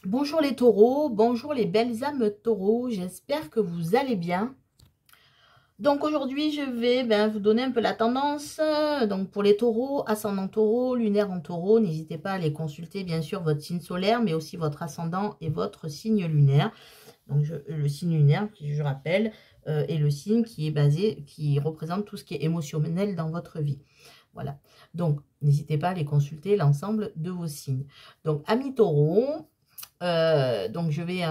Bonjour les taureaux, bonjour les belles âmes taureaux, j'espère que vous allez bien. Donc aujourd'hui je vais vous donner un peu la tendance. Donc pour les taureaux, ascendant taureau, lunaire en taureau, n'hésitez pas à aller consulter bien sûr votre signe solaire, mais aussi votre ascendant et votre signe lunaire. Donc le signe lunaire, je rappelle, est le signe qui est basé, qui représente tout ce qui est émotionnel dans votre vie. Voilà, donc n'hésitez pas à aller consulter l'ensemble de vos signes. Donc amis taureaux, donc je vais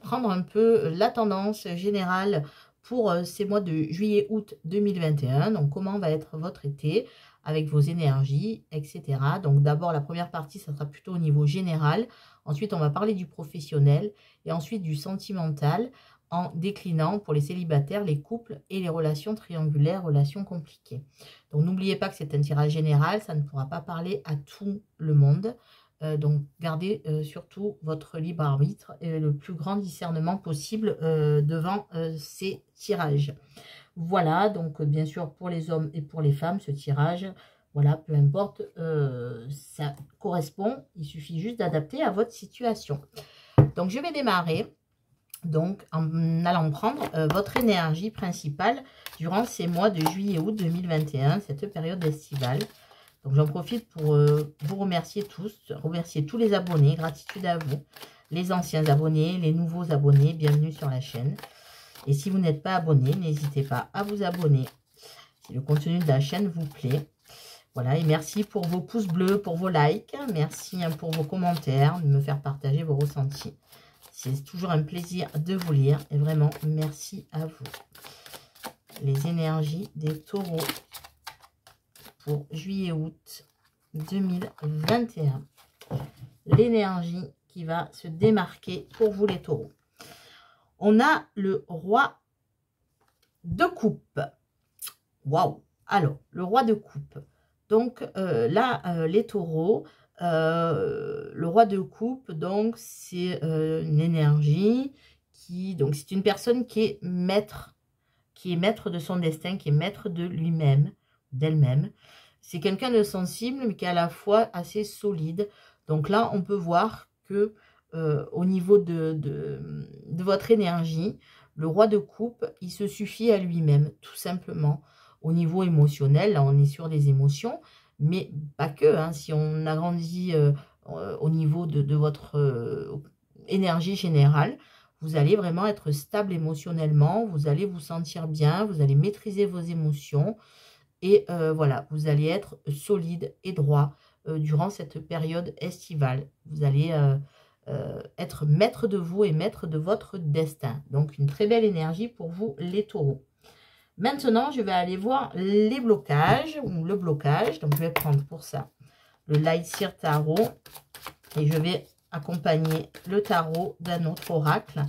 prendre un peu la tendance générale pour ces mois de juillet-août 2021. Donc comment va être votre été avec vos énergies, etc. Donc d'abord la première partie, ça sera plutôt au niveau général. Ensuite on va parler du professionnel et ensuite du sentimental en déclinant pour les célibataires, les couples et les relations triangulaires, relations compliquées. Donc n'oubliez pas que c'est un tirage général, ça ne pourra pas parler à tout le monde. Donc gardez surtout votre libre arbitre et le plus grand discernement possible devant ces tirages. Voilà, donc bien sûr pour les hommes et pour les femmes, ce tirage, voilà, peu importe, ça correspond, il suffit juste d'adapter à votre situation. Donc je vais démarrer donc en allant prendre votre énergie principale durant ces mois de juillet-août 2021, cette période estivale. Donc j'en profite pour vous remercier tous les abonnés, gratitude à vous, les anciens abonnés, les nouveaux abonnés, bienvenue sur la chaîne. Et si vous n'êtes pas abonné, n'hésitez pas à vous abonner si le contenu de la chaîne vous plaît. Voilà, et merci pour vos pouces bleus, pour vos likes, merci pour vos commentaires, de me faire partager vos ressentis. C'est toujours un plaisir de vous lire et vraiment merci à vous. Les énergies des taureaux pour juillet-août 2021. L'énergie qui va se démarquer pour vous les taureaux. On a le roi de coupe. Waouh! Alors, le roi de coupe. Donc là, les taureaux, le roi de coupe, donc c'est une énergie qui, donc c'est une personne qui est maître de son destin, qui est maître de lui-même, d'elle-même. C'est quelqu'un de sensible, mais qui est à la fois assez solide. Donc là, on peut voir que au niveau de votre énergie, le roi de coupe, il se suffit à lui-même, tout simplement. Au niveau émotionnel, là, on est sur des émotions, mais pas que. Hein, si on agrandit au niveau de votre énergie générale, vous allez vraiment être stable émotionnellement, vous allez vous sentir bien, vous allez maîtriser vos émotions et voilà, vous allez être solide et droit durant cette période estivale. Vous allez être maître de vous et maître de votre destin. Donc, une très belle énergie pour vous, les taureaux. Maintenant, je vais aller voir les blocages ou le blocage. Donc, je vais prendre pour ça le Lightseer Tarot et je vais accompagner le tarot d'un autre oracle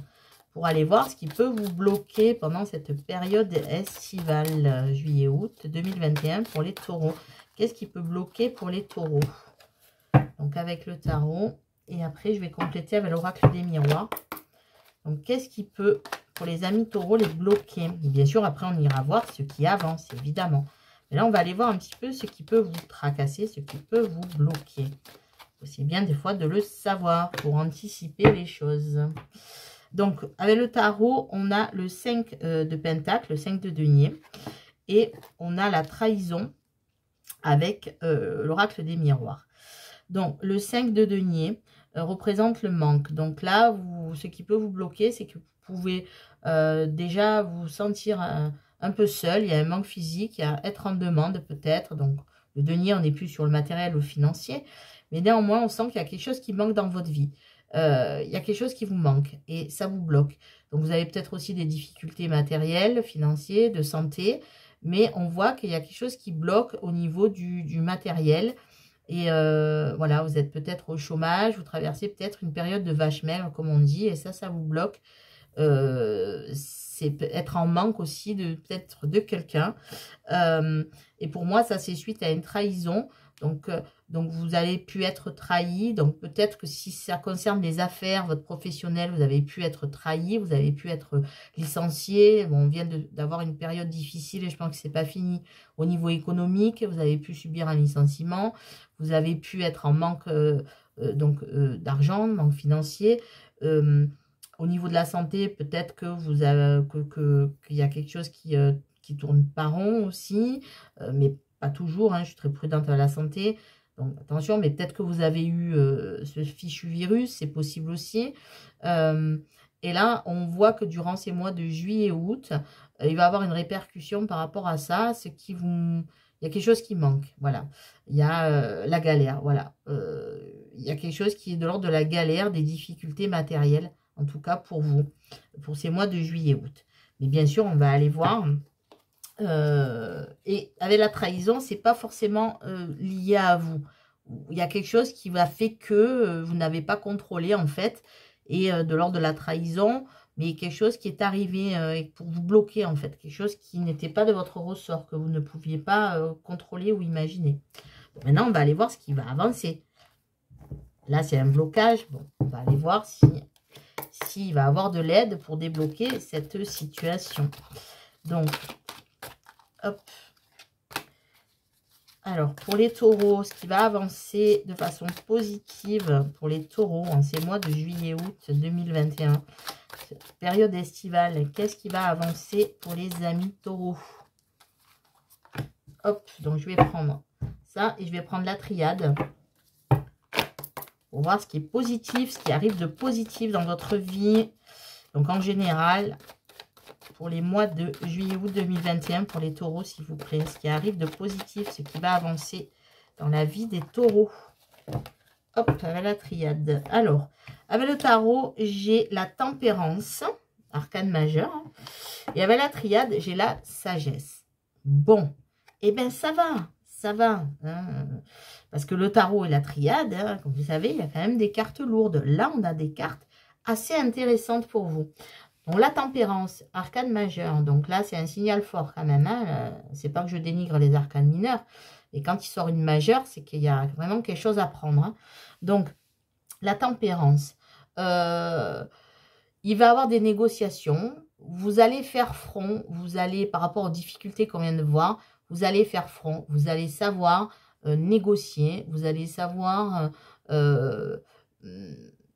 pour aller voir ce qui peut vous bloquer pendant cette période estivale juillet-août 2021 pour les taureaux. Qu'est-ce qui peut bloquer pour les taureaux? Donc avec le tarot et après je vais compléter avec l'oracle des miroirs. Donc qu'est-ce qui peut pour les amis taureaux les bloquer? Et bien sûr après on ira voir ce qui avance évidemment. Mais là on va aller voir un petit peu ce qui peut vous tracasser, ce qui peut vous bloquer. C'est bien des fois de le savoir pour anticiper les choses. Donc, avec le tarot, on a le 5 de pentacle, le 5 de denier. Et on a la trahison avec l'oracle des miroirs. Donc, le 5 de denier représente le manque. Donc là, ce qui peut vous bloquer, c'est que vous pouvez déjà vous sentir un peu seul. Il y a un manque physique, il y a être en demande peut-être. Donc, le denier, on n'est plus sur le matériel ou le financier. Mais néanmoins, on sent qu'il y a quelque chose qui manque dans votre vie. Il y a quelque chose qui vous manque et ça vous bloque. Donc, vous avez peut-être aussi des difficultés matérielles, financières, de santé. Mais on voit qu'il y a quelque chose qui bloque au niveau du matériel. Et voilà, vous êtes peut-être au chômage, vous traversez peut-être une période de vache maigre, comme on dit. Et ça vous bloque. C'est être en manque aussi de peut-être de quelqu'un. Et pour moi, ça c'est suite à une trahison. Donc vous avez pu être trahi. Donc peut-être que si ça concerne les affaires, votre professionnel, vous avez pu être trahi, vous avez pu être licencié. Bon, on vient d'avoir une période difficile et je pense que c'est pas fini au niveau économique. Vous avez pu subir un licenciement. Vous avez pu être en manque d'argent, manque financier. Au niveau de la santé, peut-être que vous avez, qu'il y a quelque chose qui tourne pas rond aussi, mais pas toujours, hein, je suis très prudente à la santé, donc attention, mais peut-être que vous avez eu ce fichu virus, c'est possible aussi. Et là, on voit que durant ces mois de juillet et août, il va y avoir une répercussion par rapport à ça, ce qui vous... Il y a quelque chose qui manque, voilà. Il y a la galère, voilà. Il y a quelque chose qui est de l'ordre de la galère, des difficultés matérielles, en tout cas pour vous, pour ces mois de juillet et août. Mais bien sûr, on va aller voir. Et avec la trahison, c'est pas forcément lié à vous. Il y a quelque chose qui va fait que vous n'avez pas contrôlé, en fait, et de l'ordre de la trahison, mais quelque chose qui est arrivé pour vous bloquer, en fait. Quelque chose qui n'était pas de votre ressort, que vous ne pouviez pas contrôler ou imaginer. Bon, maintenant, on va aller voir ce qui va avancer. Là, c'est un blocage. Bon, on va aller voir s'il va avoir de l'aide pour débloquer cette situation. Donc, hop. Alors, pour les taureaux, ce qui va avancer de façon positive pour les taureaux en ces mois de juillet-août 2021, période estivale, qu'est-ce qui va avancer pour les amis taureaux? Hop, donc je vais prendre ça et je vais prendre la triade pour voir ce qui est positif, ce qui arrive de positif dans votre vie. Donc, en général, pour les mois de juillet-août 2021, pour les taureaux, s'il vous plaît, ce qui arrive de positif, ce qui va avancer dans la vie des taureaux. Hop, avec la triade. Alors, avec le tarot, j'ai la tempérance, arcane majeur. Et avec la triade, j'ai la sagesse. Bon, eh bien, ça va. Ça va. Hein, parce que le tarot et la triade, hein, comme vous savez, il y a quand même des cartes lourdes. Là, on a des cartes assez intéressantes pour vous. Donc, la tempérance, arcane majeur. Donc là, c'est un signal fort quand même. Hein. C'est pas que je dénigre les arcanes mineurs. Et quand il sort une majeure, c'est qu'il y a vraiment quelque chose à prendre. Hein. Donc, la tempérance. Il va y avoir des négociations. Vous allez faire front. Vous allez, par rapport aux difficultés qu'on vient de voir, vous allez faire front. Vous allez savoir négocier. Vous allez savoir...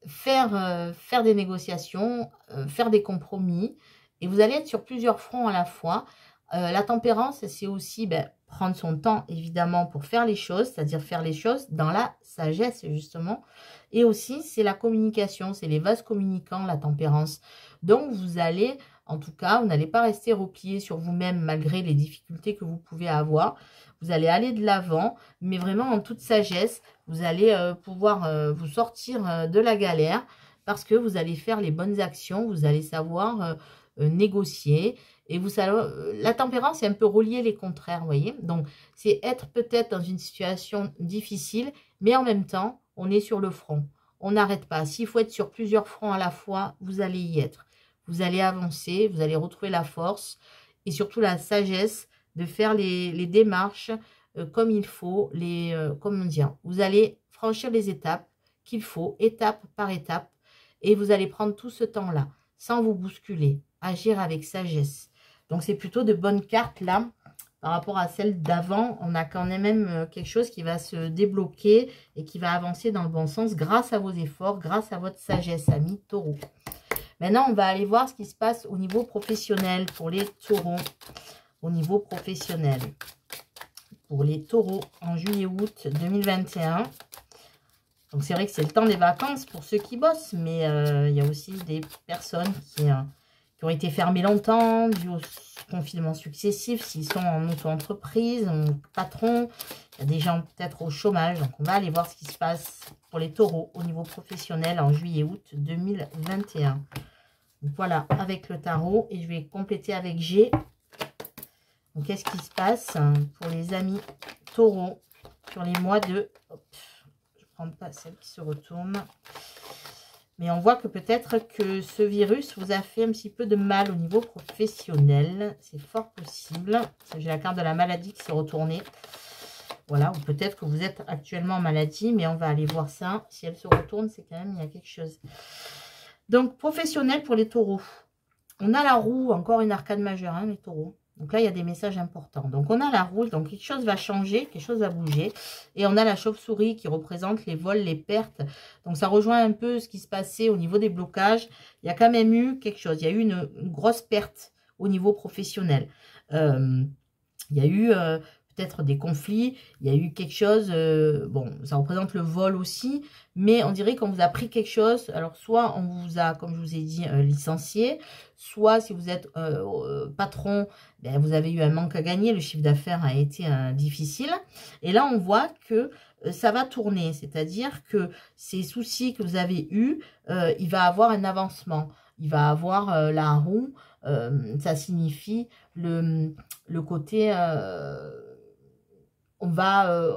faire des négociations, faire des compromis, et vous allez être sur plusieurs fronts à la fois. La tempérance, c'est aussi prendre son temps, évidemment, pour faire les choses, c'est-à-dire faire les choses dans la sagesse, justement. Et aussi, c'est la communication, c'est les vases communicants, la tempérance. Donc, vous allez, en tout cas, vous n'allez pas rester replié sur vous-même malgré les difficultés que vous pouvez avoir. Vous allez aller de l'avant, mais vraiment en toute sagesse. Vous allez pouvoir vous sortir de la galère parce que vous allez faire les bonnes actions. Vous allez savoir négocier. Et vous savez, la tempérance, c'est un peu relier les contraires, vous voyez. Donc, c'est être peut-être dans une situation difficile, mais en même temps, on est sur le front. On n'arrête pas. S'il faut être sur plusieurs fronts à la fois, vous allez y être. Vous allez avancer, vous allez retrouver la force et surtout la sagesse de faire les démarches comme il faut, comment dire, vous allez franchir les étapes qu'il faut, étape par étape, et vous allez prendre tout ce temps-là, sans vous bousculer, agir avec sagesse. Donc, c'est plutôt de bonnes cartes, là, par rapport à celles d'avant. On a quand même quelque chose qui va se débloquer et qui va avancer dans le bon sens grâce à vos efforts, grâce à votre sagesse, amis taureaux. Maintenant, on va aller voir ce qui se passe au niveau professionnel pour les taureaux. Au niveau professionnel. Pour les taureaux en juillet-août 2021. Donc, c'est vrai que c'est le temps des vacances pour ceux qui bossent. Mais il y a aussi des personnes qui ont été fermées longtemps, dû aux confinements successifs. S'ils sont en auto-entreprise, en patron, il y a des gens peut-être au chômage. Donc, on va aller voir ce qui se passe pour les taureaux au niveau professionnel en juillet-août 2021. Donc, voilà, avec le tarot. Et je vais compléter avec G. Donc, qu'est-ce qui se passe pour les amis taureaux sur les mois de... Hop, je ne prends pas celle qui se retourne. Mais on voit que peut-être que ce virus vous a fait un petit peu de mal au niveau professionnel. C'est fort possible. J'ai la carte de la maladie qui s'est retournée. Voilà, ou peut-être que vous êtes actuellement en maladie, mais on va aller voir ça. Si elle se retourne, c'est quand même, il y a quelque chose. Donc, professionnel pour les taureaux. On a la roue, encore une arcane majeure, hein, les taureaux. Donc là, il y a des messages importants. Donc on a la roue, donc quelque chose va changer, quelque chose va bouger. Et on a la chauve-souris qui représente les vols, les pertes. Donc ça rejoint un peu ce qui se passait au niveau des blocages. Il y a quand même eu quelque chose. Il y a eu une grosse perte au niveau professionnel. Il y a eu peut-être des conflits, il y a eu quelque chose, bon, ça représente le vol aussi, mais on dirait qu'on vous a pris quelque chose. Alors, soit on vous a, comme je vous ai dit, licencié, soit si vous êtes patron, ben, vous avez eu un manque à gagner, le chiffre d'affaires a été difficile. Et là, on voit que ça va tourner, c'est-à-dire que ces soucis que vous avez eus, il va avoir un avancement. Il va avoir la roue, ça signifie le côté, on va,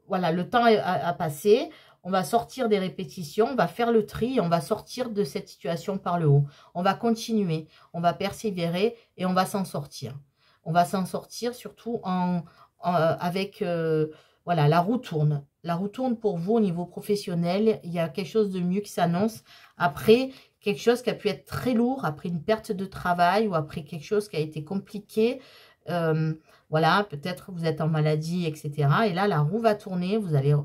voilà, le temps a passé, on va sortir des répétitions, on va faire le tri, on va sortir de cette situation par le haut. On va continuer, on va persévérer et on va s'en sortir. On va s'en sortir surtout avec, voilà, la roue tourne. La roue tourne pour vous au niveau professionnel. Il y a quelque chose de mieux qui s'annonce. Après, quelque chose qui a pu être très lourd, après une perte de travail ou après quelque chose qui a été compliqué. Voilà, peut-être vous êtes en maladie, etc. Et là, la roue va tourner. Vous allez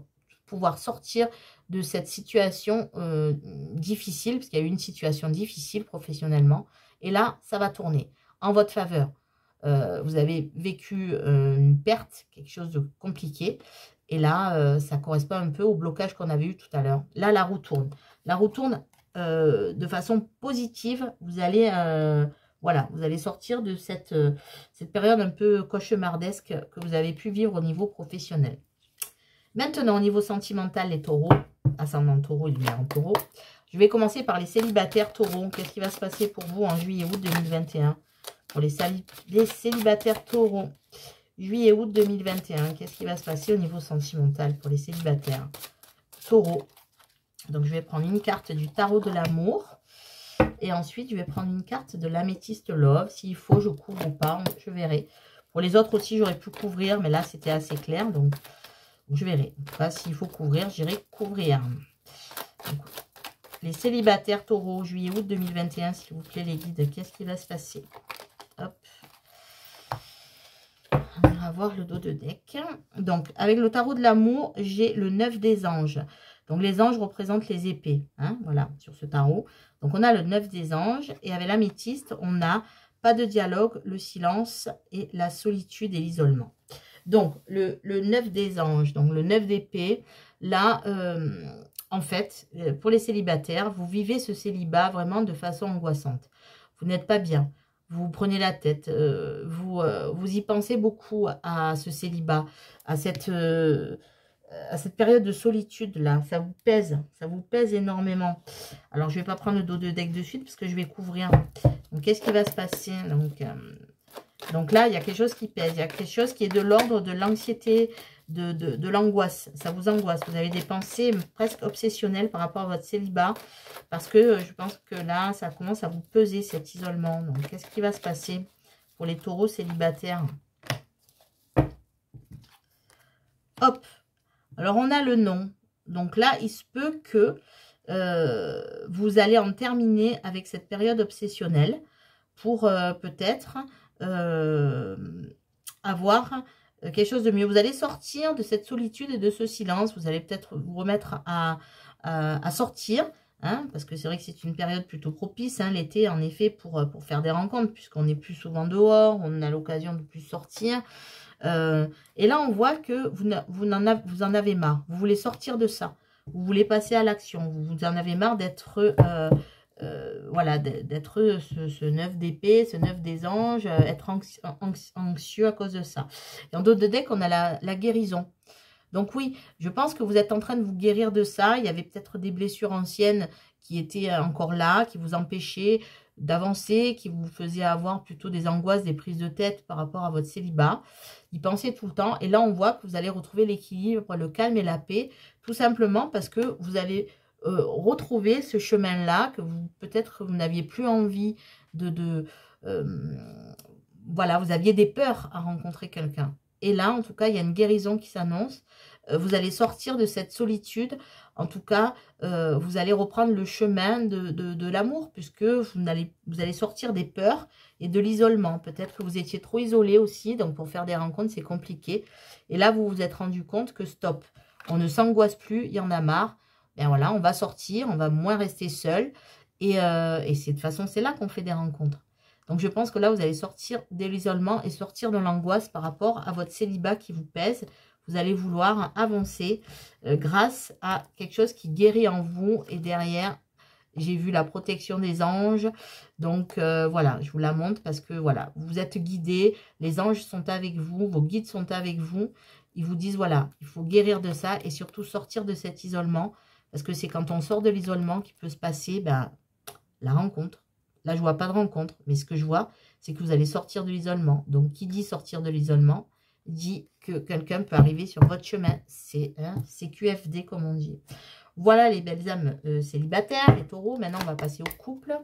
pouvoir sortir de cette situation difficile, parce qu'il y a eu une situation difficile professionnellement. Et là, ça va tourner en votre faveur. Vous avez vécu une perte, quelque chose de compliqué. Et là, ça correspond un peu au blocage qu'on avait eu tout à l'heure. Là, la roue tourne. La roue tourne de façon positive. Vous allez, voilà, vous allez sortir de cette période un peu cauchemardesque que vous avez pu vivre au niveau professionnel. Maintenant, au niveau sentimental, les taureaux, ascendant taureau et lumière en taureau. Je vais commencer par les célibataires taureaux. Qu'est-ce qui va se passer pour vous en juillet-août 2021? Pour les célibataires taureaux, juillet-août 2021, qu'est-ce qui va se passer au niveau sentimental pour les célibataires taureaux? Donc, je vais prendre une carte du tarot de l'amour. Et ensuite, je vais prendre une carte de l'améthyste love. S'il faut, je couvre ou pas, je verrai. Pour les autres aussi, j'aurais pu couvrir, mais là, c'était assez clair. Donc, je verrai. En tout cas, s'il faut couvrir, j'irai couvrir. Donc, les célibataires taureaux, juillet-août 2021, s'il vous plaît, les guides, qu'est-ce qui va se passer? Hop. On va voir le dos de deck. Donc, avec le tarot de l'amour, j'ai le 9 des anges. Donc, les anges représentent les épées. Hein, voilà, sur ce tarot. Donc, on a le 9 des anges. Et avec l'améthyste, on a pas de dialogue, le silence et la solitude et l'isolement. Donc, le 9 des anges, donc le 9 d'épée, là, en fait, pour les célibataires, vous vivez ce célibat vraiment de façon angoissante. Vous n'êtes pas bien. Vous prenez la tête, vous y pensez beaucoup à ce célibat, à cette période de solitude-là. Ça vous pèse énormément. Alors, je ne vais pas prendre le dos de deck de suite parce que je vais couvrir. Donc, qu'est-ce qui va se passer? Donc là, il y a quelque chose qui pèse. Il y a quelque chose qui est de l'ordre de l'anxiété, de l'angoisse. Ça vous angoisse. Vous avez des pensées presque obsessionnelles par rapport à votre célibat. Parce que je pense que là, ça commence à vous peser cet isolement. Donc, qu'est-ce qui va se passer pour les taureaux célibataires? Hop. Alors, on a le non. Donc là, il se peut que vous allez en terminer avec cette période obsessionnelle pour peut-être avoir quelque chose de mieux. Vous allez sortir de cette solitude et de ce silence. Vous allez peut-être vous remettre à sortir. Hein, parce que c'est vrai que c'est une période plutôt propice, hein, l'été, en effet, pour faire des rencontres, puisqu'on est plus souvent dehors, on a l'occasion de plus sortir. Et là, on voit que vous en avez marre. Vous voulez sortir de ça. Vous voulez passer à l'action. Vous en avez marre d'être voilà, d'être ce 9 d'épée, ce 9 des anges, être anxieux à cause de ça. Et en dos de deck, on a la guérison. Donc oui, je pense que vous êtes en train de vous guérir de ça. Il y avait peut-être des blessures anciennes qui étaient encore là, qui vous empêchaient d'avancer, qui vous faisaient avoir plutôt des angoisses, des prises de tête par rapport à votre célibat. Y pensez tout le temps. Et là, on voit que vous allez retrouver l'équilibre, le calme et la paix, tout simplement parce que vous allez retrouver ce chemin-là, que peut-être vous n'aviez plus envie voilà, vous aviez des peurs à rencontrer quelqu'un. Et là, en tout cas, il y a une guérison qui s'annonce. Vous allez sortir de cette solitude En tout cas, vous allez reprendre le chemin de l'amour, puisque vous allez sortir des peurs et de l'isolement. Peut-être que vous étiez trop isolé aussi, donc pour faire des rencontres, c'est compliqué. Et là, vous vous êtes rendu compte que stop, on ne s'angoisse plus, il y en a marre. Et voilà, on va sortir, on va moins rester seul. Et c'est de toute façon, c'est là qu'on fait des rencontres. Donc, je pense que là, vous allez sortir de l'isolement et sortir de l'angoisse par rapport à votre célibat qui vous pèse. Vous allez vouloir avancer grâce à quelque chose qui guérit en vous. Et derrière, j'ai vu la protection des anges. Donc, voilà, je vous la montre parce que, voilà, vous êtes guidés. Les anges sont avec vous. Vos guides sont avec vous. Ils vous disent, voilà, il faut guérir de ça et surtout sortir de cet isolement. Parce que c'est quand on sort de l'isolement qu'il peut se passer la rencontre. Là, je vois pas de rencontre. Mais ce que je vois, c'est que vous allez sortir de l'isolement. Donc, qui dit sortir de l'isolement dit que quelqu'un peut arriver sur votre chemin. C'est QFD, comme on dit. Voilà les belles âmes célibataires, les taureaux. Maintenant, on va passer au couple.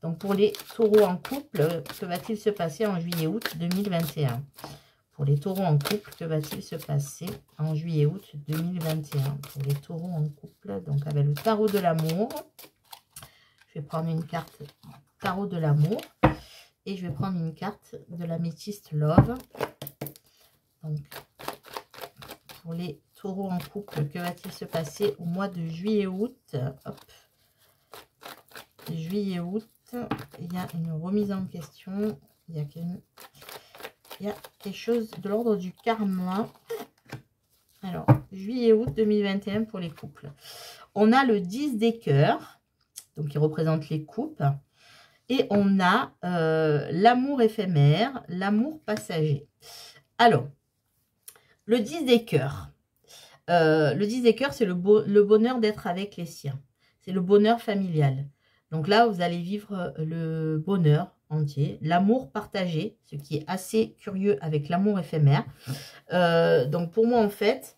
Donc, pour les taureaux en couple, que va-t-il se passer en juillet-août 2021? Pour les taureaux en couple, que va-t-il se passer en juillet-août 2021? Pour les taureaux en couple, donc avec le tarot de l'amour. Je vais prendre une carte tarot de l'amour. Et je vais prendre une carte de l'améthyste love. Donc, pour les taureaux en couple, que va-t-il se passer au mois de juillet-août? Juillet-août, il y a une remise en question. Il y a quelque chose de l'ordre du karma. Alors, juillet-août 2021 pour les couples. On a le 10 des cœurs, donc qui représente les couples. Et on a l'amour éphémère, l'amour passager. Alors, le 10 des cœurs. Le 10 des cœurs, c'est le bonheur d'être avec les siens. C'est le bonheur familial. Donc là, vous allez vivre le bonheur entier, l'amour partagé, ce qui est assez curieux avec l'amour éphémère. Donc pour moi, en fait,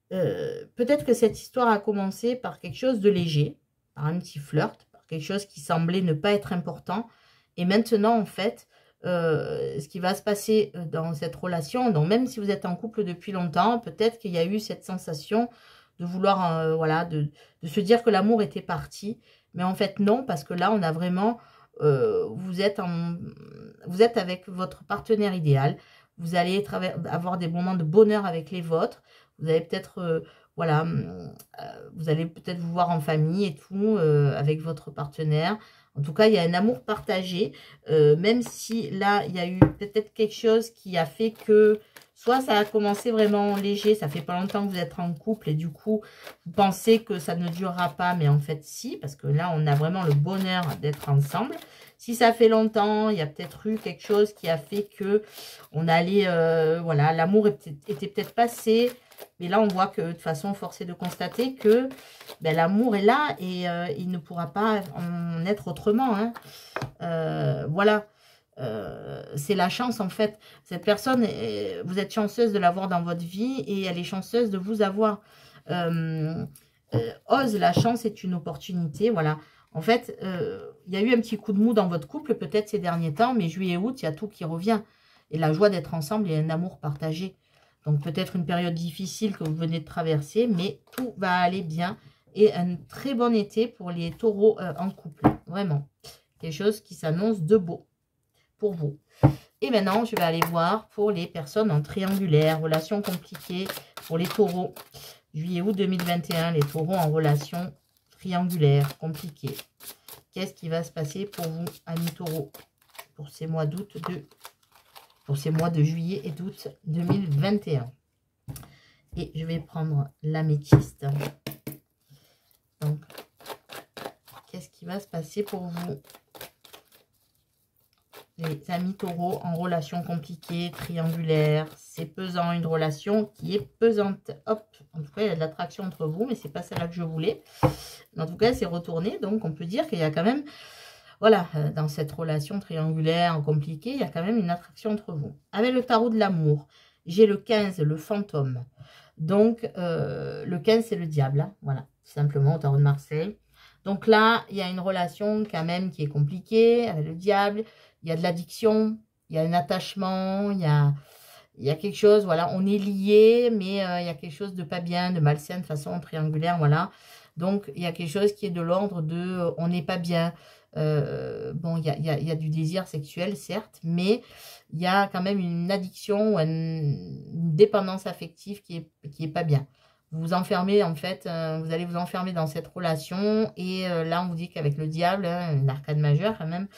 peut-être que cette histoire a commencé par quelque chose de léger, par un petit flirt, par quelque chose qui semblait ne pas être important. Et maintenant, en fait, ce qui va se passer dans cette relation, donc même si vous êtes en couple depuis longtemps, peut-être qu'il y a eu cette sensation de vouloir, voilà, de se dire que l'amour était parti. Mais en fait, non, parce que là, on a vraiment, vous êtes avec votre partenaire idéal. Vous allez avoir des moments de bonheur avec les vôtres. Vous allez peut-être, voilà, vous allez peut-être vous voir en famille et tout, avec votre partenaire. En tout cas, il y a un amour partagé, même si là, il y a eu peut-être quelque chose qui a fait que, soit ça a commencé vraiment léger, ça fait pas longtemps que vous êtes en couple et du coup, vous pensez que ça ne durera pas, mais en fait, si, parce que là, on a vraiment le bonheur d'être ensemble. Si ça fait longtemps, il y a peut-être eu quelque chose qui a fait que on allait, voilà, l'amour était peut-être passé. Mais là, on voit que de toute façon, force est de constater que l'amour est là et il ne pourra pas en être autrement. Hein. Voilà, c'est la chance en fait. Cette personne, vous êtes chanceuse de l'avoir dans votre vie et elle est chanceuse de vous avoir. Ose, la chance est une opportunité. Voilà. En fait, il y a eu un petit coup de mou dans votre couple, peut-être ces derniers temps, mais juillet-août, il y a tout qui revient. Et la joie d'être ensemble et un amour partagé. Donc peut-être une période difficile que vous venez de traverser, mais tout va aller bien. Et un très bon été pour les taureaux en couple. Vraiment. Quelque chose qui s'annonce de beau pour vous. Et maintenant, je vais aller voir pour les personnes en triangulaire. Relations compliquées pour les taureaux. Juillet-août 2021, les taureaux en relation triangulaire compliquée. Qu'est-ce qui va se passer pour vous, amis taureaux, pour ces mois d'août pour ces mois de juillet et d'août 2021. Et je vais prendre l'améthyste. Donc, qu'est-ce qui va se passer pour vous, les amis taureaux en relation compliquée, triangulaire? C'est pesant, une relation qui est pesante. Hop, en tout cas, il y a de l'attraction entre vous, mais c'est pas celle-là que je voulais. Mais en tout cas, c'est retourné, donc on peut dire qu'il y a quand même... Voilà, dans cette relation triangulaire compliquée, il y a quand même une attraction entre vous. Avec le tarot de l'amour, j'ai le 15, le fantôme. Donc, le 15, c'est le diable. Hein, voilà, simplement au tarot de Marseille. Donc là, il y a une relation quand même qui est compliquée avec le diable. Il y a de l'addiction, il y a un attachement, il y a il y a quelque chose, voilà, on est lié, mais il y a quelque chose de pas bien, de malsain, de façon triangulaire, voilà. Donc, il y a quelque chose qui est de l'ordre de on n'est pas bien. Bon, il y a du désir sexuel, certes, mais il y a quand même une addiction ou une dépendance affective qui est pas bien. Vous vous enfermez, en fait, vous allez vous enfermer dans cette relation. Et là, on vous dit qu'avec le diable, hein, une arcane majeure quand même,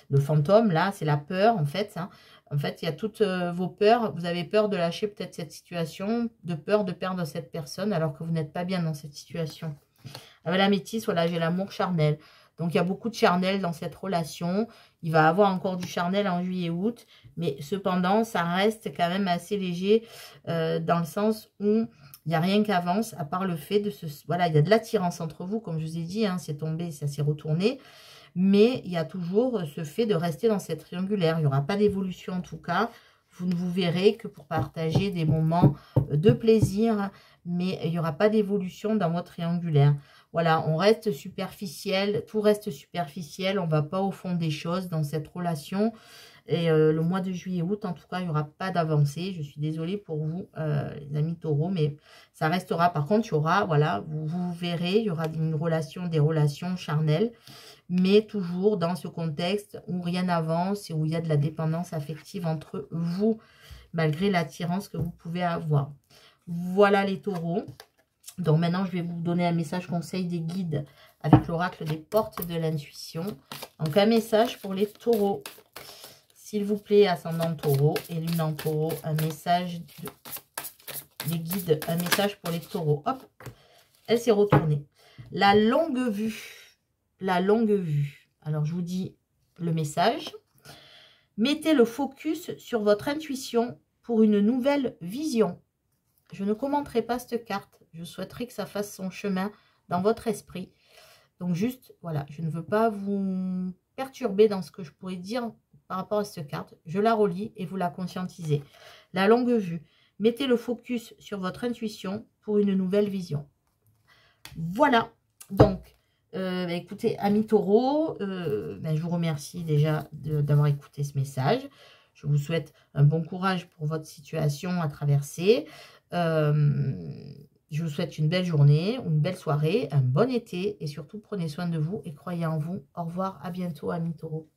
le fantôme, là, c'est la peur, en fait. Hein. En fait, il y a toutes vos peurs. Vous avez peur de lâcher peut-être cette situation, de peur de perdre cette personne, alors que vous n'êtes pas bien dans cette situation. Avec la métisse, voilà, j'ai l'amour charnel. Donc, il y a beaucoup de charnel dans cette relation. Il va avoir encore du charnel en juillet-août. Mais cependant, ça reste quand même assez léger dans le sens où il n'y a rien qui avance, à part le fait de se... Voilà, il y a de l'attirance entre vous, comme je vous ai dit, hein, c'est tombé, ça s'est retourné. Mais il y a toujours ce fait de rester dans cette triangulaire. Il n'y aura pas d'évolution en tout cas. Vous ne vous verrez que pour partager des moments de plaisir, mais il n'y aura pas d'évolution dans votre triangulaire. Voilà, on reste superficiel, tout reste superficiel, on ne va pas au fond des choses dans cette relation. Et le mois de juillet-août, en tout cas, il n'y aura pas d'avancée. Je suis désolée pour vous, les amis taureaux, mais ça restera. Par contre, il y aura, voilà, vous verrez, il y aura une relation, des relations charnelles, mais toujours dans ce contexte où rien n'avance et où il y a de la dépendance affective entre vous, malgré l'attirance que vous pouvez avoir. Voilà les taureaux. Donc maintenant, je vais vous donner un message conseil des guides avec l'oracle des portes de l'intuition. Donc un message pour les taureaux. S'il vous plaît, ascendant taureau et lune en taureau, un message des guides, un message pour les taureaux. Hop, elle s'est retournée. La longue vue. La longue vue. Alors, je vous dis le message. Mettez le focus sur votre intuition pour une nouvelle vision. Je ne commenterai pas cette carte. Je souhaiterais que ça fasse son chemin dans votre esprit. Donc, juste, voilà, je ne veux pas vous perturber dans ce que je pourrais dire par rapport à cette carte. Je la relis et vous la conscientisez. La longue vue. Mettez le focus sur votre intuition pour une nouvelle vision. Voilà. Donc, écoutez, amis taureaux, je vous remercie déjà d'avoir écouté ce message. Je vous souhaite un bon courage pour votre situation à traverser. Je vous souhaite une belle journée, une belle soirée, un bon été et surtout prenez soin de vous et croyez en vous. Au revoir, à bientôt, amis taureaux.